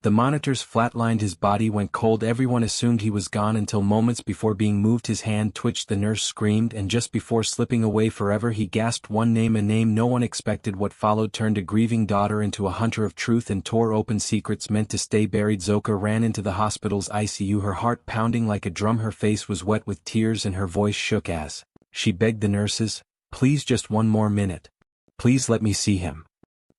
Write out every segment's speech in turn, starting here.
The monitors flatlined, his body went cold. Everyone assumed he was gone until moments before being moved his hand twitched. The nurse screamed, and just before slipping away forever he gasped one name, a name no one expected. What followed turned a grieving daughter into a hunter of truth and tore open secrets meant to stay buried. Zoka ran into the hospital's ICU, her heart pounding like a drum. Her face was wet with tears and her voice shook as she begged the nurses, "Please, just one more minute. Please let me see him."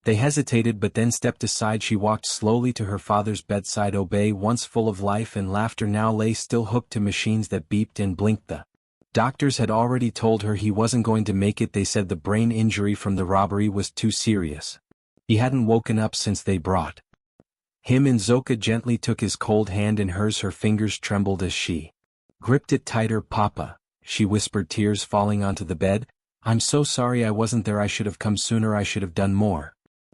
They hesitated but then stepped aside. She walked slowly to her father's bedside. Obey, once full of life and laughter, now lay still, hooked to machines that beeped and blinked. The doctors had already told her he wasn't going to make it. They said the brain injury from the robbery was too serious. He hadn't woken up since they brought him in. Zoka gently took his cold hand in hers. Her fingers trembled as she gripped it tighter. "Papa," she whispered, tears falling onto the bed. "I'm so sorry I wasn't there. I should have come sooner. I should have done more."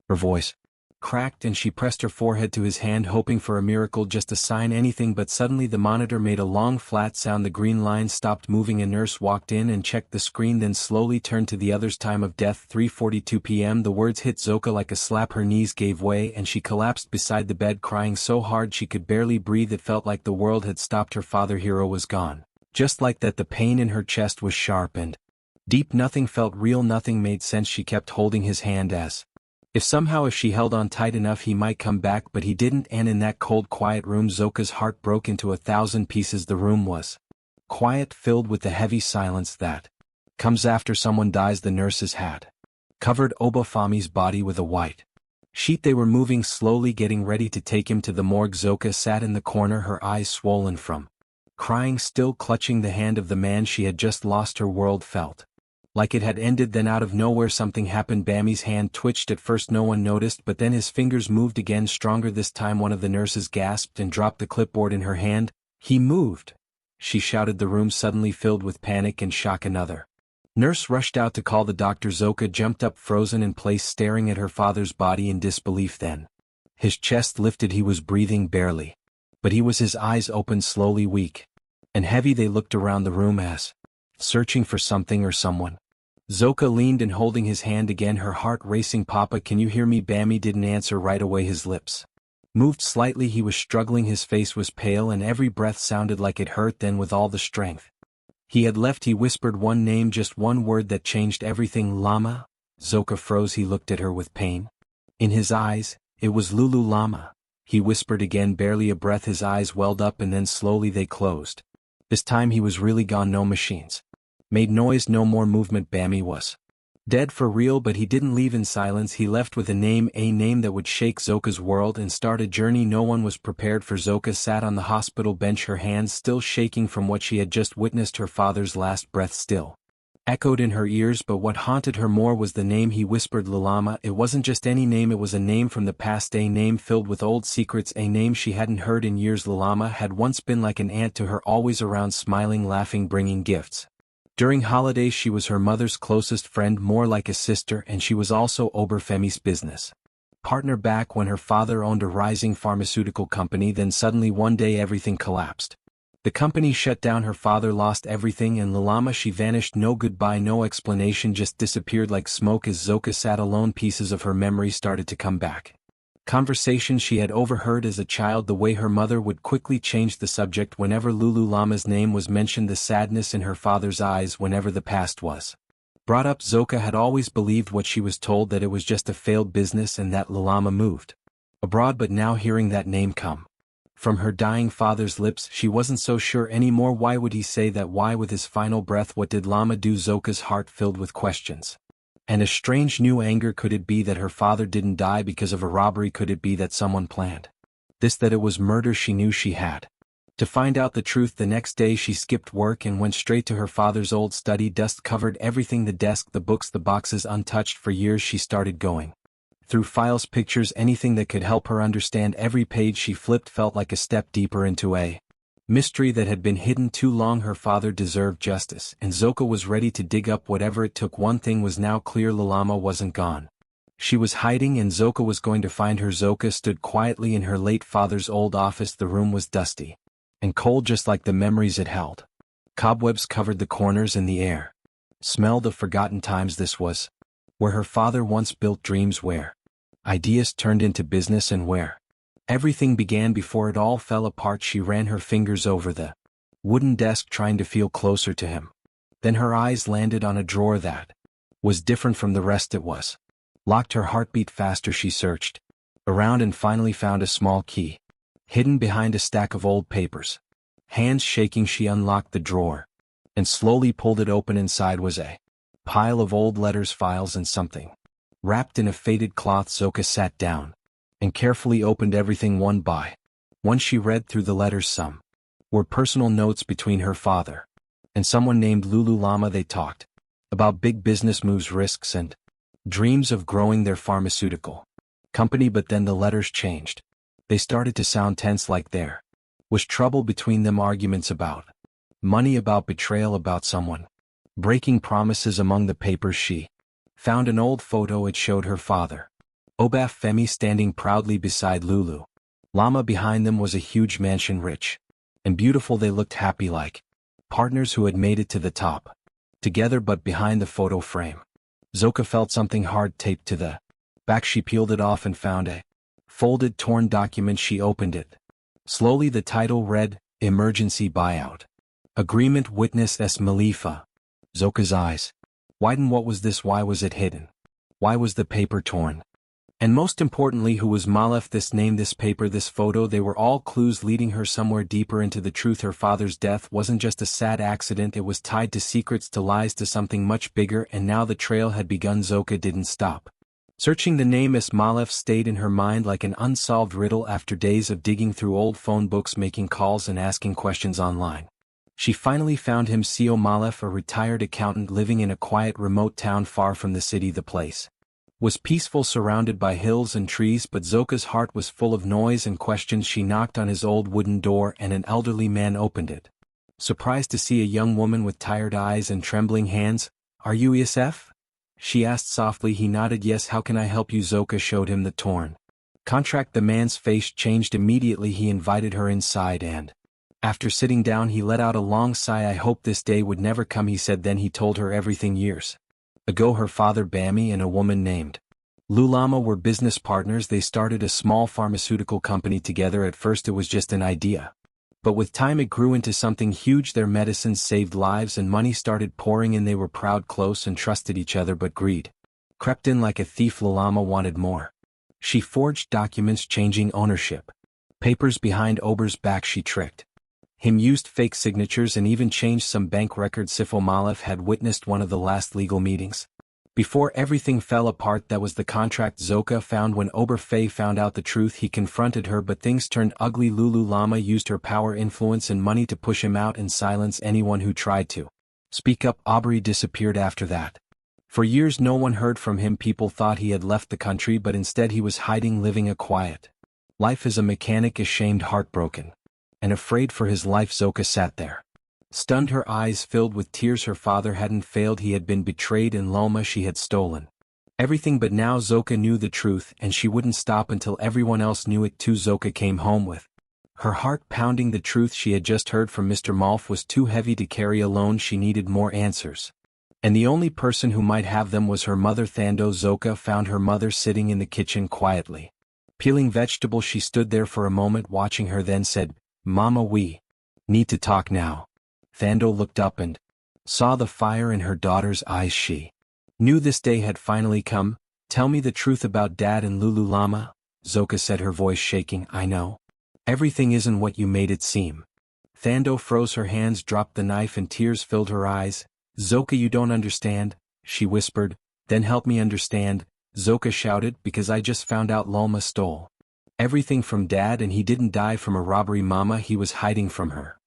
Her voice cracked and she pressed her forehead to his hand, hoping for a miracle, just a sign, anything. But suddenly the monitor made a long flat sound. The green line stopped moving. A nurse walked in and checked the screen, then slowly turned to the others. Time of death 3:42 p.m. The words hit Zoka like a slap. Her knees gave way and she collapsed beside the bed, crying so hard she could barely breathe. It felt like the world had stopped. Her father hero was gone. Just like that. The pain in her chest was sharp and deep. Nothing felt real, nothing made sense. She kept holding his hand as if she held on tight enough he might come back, but he didn't. And in that cold, quiet room Zoka's heart broke into 1,000 pieces. The room was quiet, filled with the heavy silence that comes after someone dies. The nurses had covered Obafemi's body with a white sheet. They were moving slowly, getting ready to take him to the morgue. Zoka sat in the corner, her eyes swollen from crying, still clutching the hand of the man she had just lost. Her world felt like it had ended. Then out of nowhere something happened. Bami's hand twitched. At first no one noticed, but then his fingers moved again, stronger this time. One of the nurses gasped and dropped the clipboard in her hand. "He moved!" she shouted. The room suddenly filled with panic and shock. Another nurse rushed out to call the doctor. Zoka jumped up, frozen in place, staring at her father's body in disbelief. Then his chest lifted. He was breathing barely, but he was. His eyes opened slowly, weak and heavy. They looked around the room as searching for something or someone. Zoka leaned and holding his hand again, her heart racing. "Papa, can you hear me?" Bami didn't answer right away. His lips moved slightly. He was struggling. His face was pale and every breath sounded like it hurt. Then with all the strength he had left he whispered one name, just one word that changed everything. "Lama." Zoka froze. He looked at her with pain in his eyes. "It was Lulama," he whispered again, barely a breath. His eyes welled up and then slowly they closed. This time he was really gone. No machines made noise, no more movement. Bami was dead for real, but he didn't leave in silence. He left with a name that would shake Zoka's world and start a journey no one was prepared for. Zoka sat on the hospital bench, her hands still shaking from what she had just witnessed. Her father's last breath still echoed in her ears, but what haunted her more was the name he whispered. Lulama. It wasn't just any name, it was a name from the past, a name filled with old secrets, a name she hadn't heard in years. Lulama had once been like an aunt to her, always around, smiling, laughing, bringing gifts. During holidays she was her mother's closest friend, more like a sister, and she was also Oberfemi's business partner back when her father owned a rising pharmaceutical company. Then suddenly one day everything collapsed. The company shut down, her father lost everything, and Lulama, she vanished. No goodbye, no explanation, just disappeared like smoke. As Zoka sat alone, pieces of her memory started to come back. Conversations she had overheard as a child, the way her mother would quickly change the subject whenever Lulama's name was mentioned, the sadness in her father's eyes whenever the past was brought up. Zoka had always believed what she was told, that it was just a failed business and that Lulama moved abroad, but now hearing that name come from her dying father's lips, she wasn't so sure anymore. Why would he say that? Why, with his final breath, what did Lama do? Zoka's heart filled with questions and a strange new anger. Could it be that her father didn't die because of a robbery? Could it be that someone planned this, that it was murder? She knew she had to find out the truth. The next day she skipped work and went straight to her father's old study. Dust covered everything, the desk, the books, the boxes, untouched for years. She started going through files, pictures, anything that could help her understand. Every page she flipped felt like a step deeper into a mystery that had been hidden too long. Her father deserved justice, and Zoka was ready to dig up whatever it took. One thing was now clear: Lulama wasn't gone. She was hiding, and Zoka was going to find her. Zoka stood quietly in her late father's old office. The room was dusty and cold, just like the memories it held. Cobwebs covered the corners, and the air smelled of forgotten times. This was where her father once built dreams, where ideas turned into business, and where Everything began before it all fell apart. She ran her fingers over the wooden desk trying to feel closer to him. Then her eyes landed on a drawer that was different from the rest. It was locked. Her heart beat faster. She searched around and finally found a small key hidden behind a stack of old papers. Hands shaking, she unlocked the drawer and slowly pulled it open. Inside was a pile of old letters, files, and something wrapped in a faded cloth. Zoka sat down and carefully opened everything one by one. She read through the letters. Some were personal notes between her father and someone named Lulama. They talked about big business moves, risks, and dreams of growing their pharmaceutical company. But then the letters changed. They started to sound tense, like there was trouble between them, arguments about money, about betrayal, about someone breaking promises. Among the papers she found an old photo. It showed her father, Obaf Femi, standing proudly beside Lulu Lama. Behind them was a huge mansion, rich and beautiful. They looked happy, like partners who had made it to the top together. But behind the photo frame, Zoka felt something hard taped to the back. She peeled it off and found a folded, torn document. She opened it slowly. The title read, Emergency Buyout Agreement, Witness S. Malifa. Zoka's eyes widened. What was this? Why was it hidden? Why was the paper torn? And most importantly, who was Malef? This name, this paper, this photo, they were all clues leading her somewhere deeper into the truth. Her father's death wasn't just a sad accident. It was tied to secrets, to lies, to something much bigger. And now the trail had begun. Zoka didn't stop searching. The name S. Malef stayed in her mind like an unsolved riddle. After days of digging through old phone books, making calls, and asking questions online, she finally found him. Co. Malef, a retired accountant living in a quiet, remote town far from the city. The place was peaceful, surrounded by hills and trees, but Zoka's heart was full of noise and questions. She knocked on his old wooden door and an elderly man opened it. Surprised to see a young woman with tired eyes and trembling hands. Are you Yusef? She asked softly. He nodded. Yes, how can I help you? Zoka showed him the torn contract. The man's face changed immediately. He invited her inside and, after sitting down, he let out a long sigh. I hoped this day would never come, he said. Then he told her everything. Years ago, her father Bami and a woman named Lulama were business partners. They started a small pharmaceutical company together. At first it was just an idea, but with time it grew into something huge. Their medicines saved lives and money started pouring in. They were proud, close, and trusted each other, but greed crept in like a thief. Lulama wanted more. She forged documents changing ownership papers behind Ober's back. She tricked him, used fake signatures, and even changed some bank records. Sifo Malef had witnessed one of the last legal meetings before everything fell apart. That was the contract Zoka found. When Ober Fei found out the truth, he confronted her, but things turned ugly. Lulu Lama used her power, influence, and money to push him out and silence anyone who tried to speak up. Aubrey disappeared after that. For years no one heard from him. People thought he had left the country, but instead he was hiding, living a quiet life as a mechanic, ashamed, heartbroken, and afraid for his life. Zoka sat there, stunned, her eyes filled with tears. Her father hadn't failed. He had been betrayed. In Lulama she had stolen everything. But now Zoka knew the truth, and she wouldn't stop until everyone else knew it too. Zoka came home with her heart pounding. The truth she had just heard from Mr. Malf was too heavy to carry alone. She needed more answers, and the only person who might have them was her mother, Thando. Zoka found her mother sitting in the kitchen quietly peeling vegetables. She stood there for a moment watching her, then said, Mama, we need to talk now. Thando looked up and saw the fire in her daughter's eyes. She knew this day had finally come. Tell me the truth about Dad and Lulu Lama, Zoka said, her voice shaking. I know everything isn't what you made it seem. Thando froze. Her hands dropped the knife and tears filled her eyes. Zoka, you don't understand, she whispered. Then help me understand, Zoka shouted, because I just found out Lulama stole everything from Dad, and he didn't die from a robbery. Mama, he was hiding from her.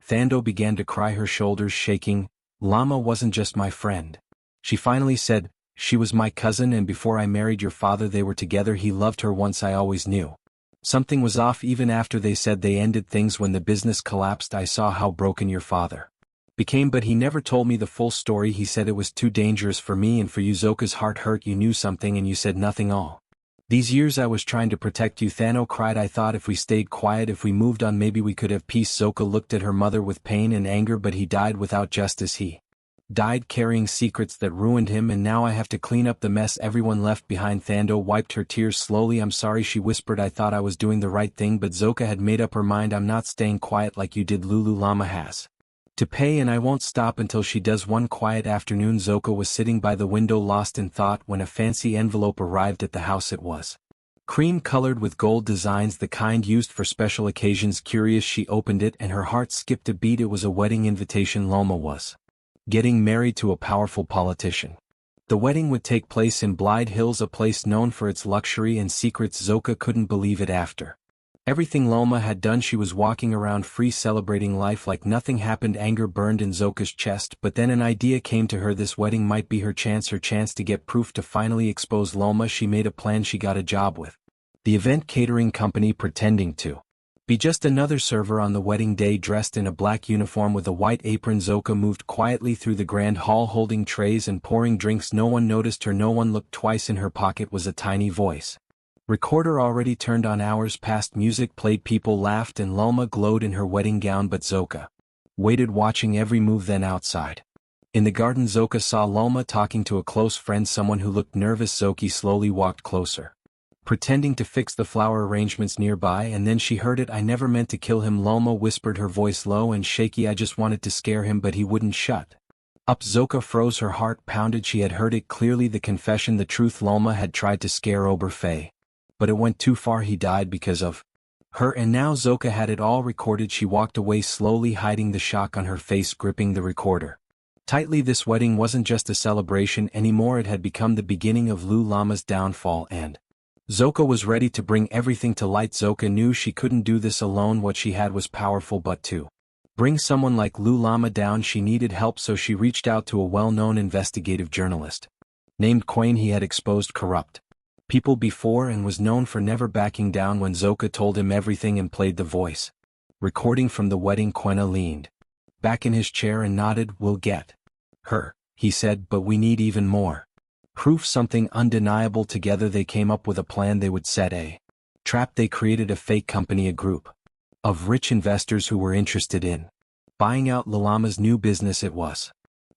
Thando began to cry, her shoulders shaking. Lama wasn't just my friend, she finally said. She was my cousin, and before I married your father they were together. He loved her. Once I always knew something was off, even after they said they ended things. When the business collapsed I saw how broken your father became, but he never told me the full story. He said it was too dangerous for me and for you. Zoka's heart hurt. You knew something and you said nothing all these years. I was trying to protect you. Thano cried. I thought if we stayed quiet, if we moved on, maybe we could have peace. Zoka looked at her mother with pain and anger. But he died without justice. He died carrying secrets that ruined him, and now I have to clean up the mess everyone left behind. Thando wiped her tears slowly. I'm sorry, she whispered. I thought I was doing the right thing, but Zoka had made up her mind. I'm not staying quiet like you did. Lulama has to pay, and I won't stop until she does. One quiet afternoon, Zoka was sitting by the window lost in thought when a fancy envelope arrived at the house. It was cream-colored with gold designs, the kind used for special occasions. Curious, she opened it and her heart skipped a beat. It was a wedding invitation. Lulama was getting married to a powerful politician. The wedding would take place in Blythe Hills, a place known for its luxury and secrets. Zoka couldn't believe it. After everything Lulama had done, she was walking around free, celebrating life like nothing happened. Anger burned in Zoka's chest, but then an idea came to her. This wedding might be her chance to get proof, to finally expose Lulama. She made a plan. She got a job with the event catering company, pretending to be just another server on the wedding day. Dressed in a black uniform with a white apron, Zoka moved quietly through the grand hall holding trays and pouring drinks. No one noticed her, no one looked twice. In her pocket was a tiny voice recorder already turned on. Hours passed, music played, people laughed, and Lulama glowed in her wedding gown. But Zoka waited, watching every move. Then outside in the garden, Zoka saw Lulama talking to a close friend, someone who looked nervous. Zoki slowly walked closer, pretending to fix the flower arrangements nearby, and then she heard it. I never meant to kill him, Lulama whispered, her voice low and shaky. I just wanted to scare him, but he wouldn't shut up. Zoka froze, her heart pounded. She had heard it clearly, the confession, the truth. Lulama had tried to scare Oberfei, but it went too far. He died because of her, and now Zoka had it all recorded. She walked away slowly, hiding the shock on her face, gripping the recorder tightly. This wedding wasn't just a celebration anymore, it had become the beginning of Lulama's downfall, and Zoka was ready to bring everything to light. Zoka knew she couldn't do this alone. What she had was powerful, but to bring someone like Lulama down, she needed help. So she reached out to a well-known investigative journalist named Quain. He had exposed corrupt people before and was known for never backing down. When Zoka told him everything and played the voice recording from the wedding, Quena leaned back in his chair and nodded. We'll get her, he said, but we need even more proof, something undeniable. Together they came up with a plan. They would set a trap. They created a fake company, a group of rich investors who were interested in buying out Lulama's new business. It was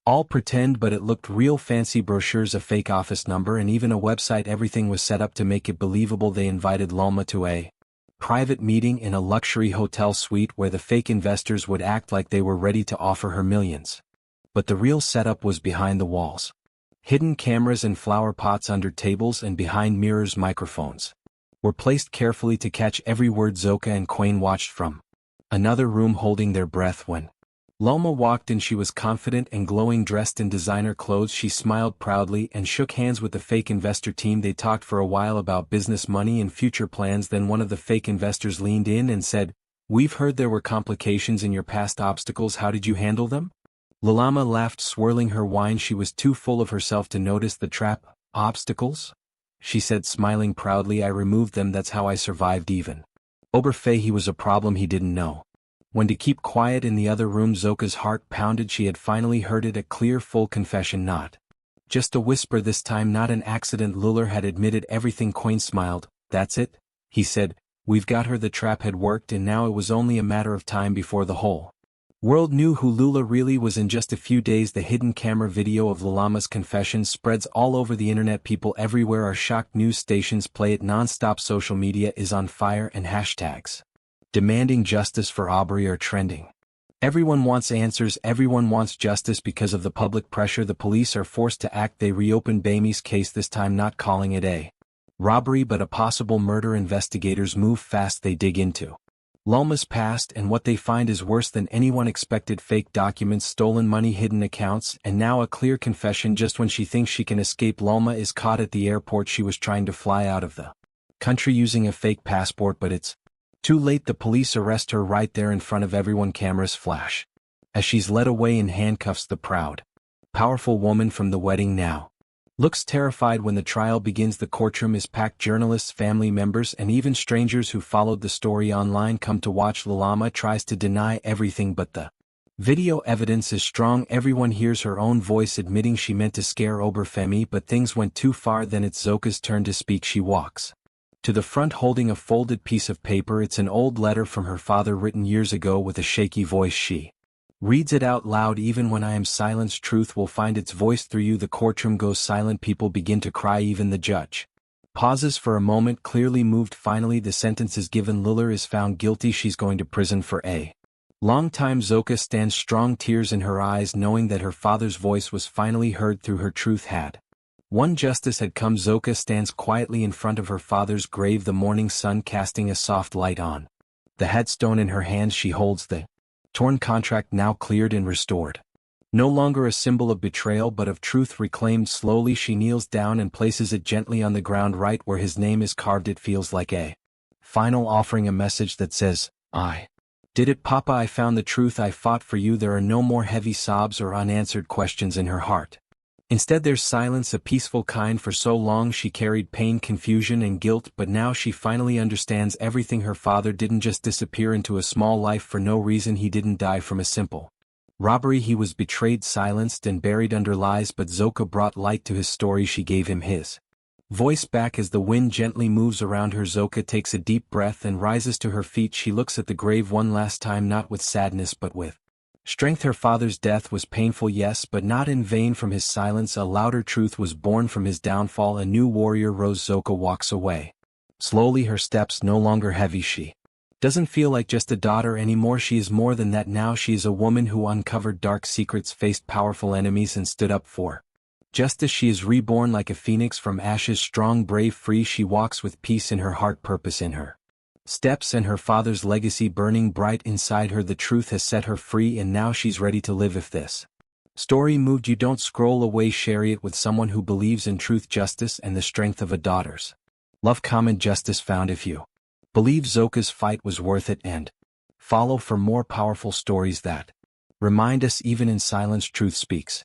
all pretend, but it looked real. Fancy brochures, a fake office number, and even a website. Everything was set up to make it believable. They invited Lulama to a private meeting in a luxury hotel suite where the fake investors would act like they were ready to offer her millions. But the real setup was behind the walls. Hidden cameras and flower pots under tables, and behind mirrors microphones were placed carefully to catch every word. Zoka and Quain watched from another room, holding their breath. When Lulama walked in, she was confident and glowing, dressed in designer clothes. She smiled proudly and shook hands with the fake investor team. They talked for a while about business, money, and future plans. Then one of the fake investors leaned in and said, "We've heard there were complications in your past, obstacles. How did you handle them?" Lulama laughed, swirling her wine. She was too full of herself to notice the trap. "Obstacles?" she said, smiling proudly. "I removed them. That's how I survived." Even Oberfei, he was a problem. He didn't know when to keep quiet. In the other room, Zoka's heart pounded. She had finally heard it, a clear, full confession, not just a whisper this time, not an accident. Luller had admitted everything. Quain smiled. "That's it," he said. "We've got her." The trap had worked, and now it was only a matter of time before the whole world knew who Lula really was. In just a few days, the hidden camera video of Lulama's confession spreads all over the internet. People everywhere are shocked. News stations play it non-stop. Social media is on fire, and hashtags demanding justice for Aubrey are trending. Everyone wants answers, everyone wants justice. Because of the public pressure, the police are forced to act. They reopen Bamy's case, this time not calling it a robbery but a possible murder. Investigators move fast. They dig into Lulama's past, and what they find is worse than anyone expected. Fake documents, stolen money, hidden accounts, and now a clear confession. Just when she thinks she can escape, Lulama is caught at the airport. She was trying to fly out of the country using a fake passport, but it's too late. The police arrest her right there in front of everyone. Cameras flash as she's led away in handcuffs. The proud, powerful woman from the wedding now looks terrified. When the trial begins, the courtroom is packed. Journalists, family members, and even strangers who followed the story online come to watch. Lulama tries to deny everything, but the video evidence is strong. Everyone hears her own voice admitting she meant to scare Oberfemi, but things went too far. Then it's Zoka's turn to speak. She walks to the front holding a folded piece of paper. It's an old letter from her father written years ago. With a shaky voice she Reads it out loud. Even when I am silenced, truth will find its voice through you. The courtroom goes silent, people begin to cry, even the judge pauses for a moment, clearly moved. Finally the sentence is given. Lular is found guilty. She's going to prison for a long time. Zoka stands strong, tears in her eyes, knowing that her father's voice was finally heard through her. Truth had won, justice had come. Zoka stands quietly in front of her father's grave, the morning sun casting a soft light on the headstone. In her hands she holds the torn contract, now cleared and restored. No longer a symbol of betrayal but of truth reclaimed. Slowly she kneels down and places it gently on the ground right where his name is carved. It feels like a final offering, a message that says, I did it, Papa, I found the truth, I fought for you. There are no more heavy sobs or unanswered questions in her heart. Instead there's silence, a peaceful kind. For so long she carried pain, confusion and guilt, but now she finally understands everything. Her father didn't just disappear into a small life for no reason. He didn't die from a simple robbery. He was betrayed, silenced and buried under lies, but Zoka brought light to his story. She gave him his voice back. As the wind gently moves around her, Zoka takes a deep breath and rises to her feet. She looks at the grave one last time, not with sadness but with strength. Her father's death was painful, yes, but not in vain. From his silence a louder truth was born. From his downfall a new warrior rose. Zoka walks away slowly, her steps no longer heavy. She doesn't feel like just a daughter anymore. She is more than that now. She is a woman who uncovered dark secrets, faced powerful enemies and stood up for justice. She is reborn like a phoenix from ashes, strong, brave, free. She walks with peace in her heart, purpose in her steps, and her father's legacy burning bright inside her. The truth has set her free and now she's ready to live. If this story moved you, don't scroll away. Share it with someone who believes in truth, justice and the strength of a daughter's love. Comment justice found if you believe Zoka's fight was worth it, and follow for more powerful stories that remind us even in silence truth speaks.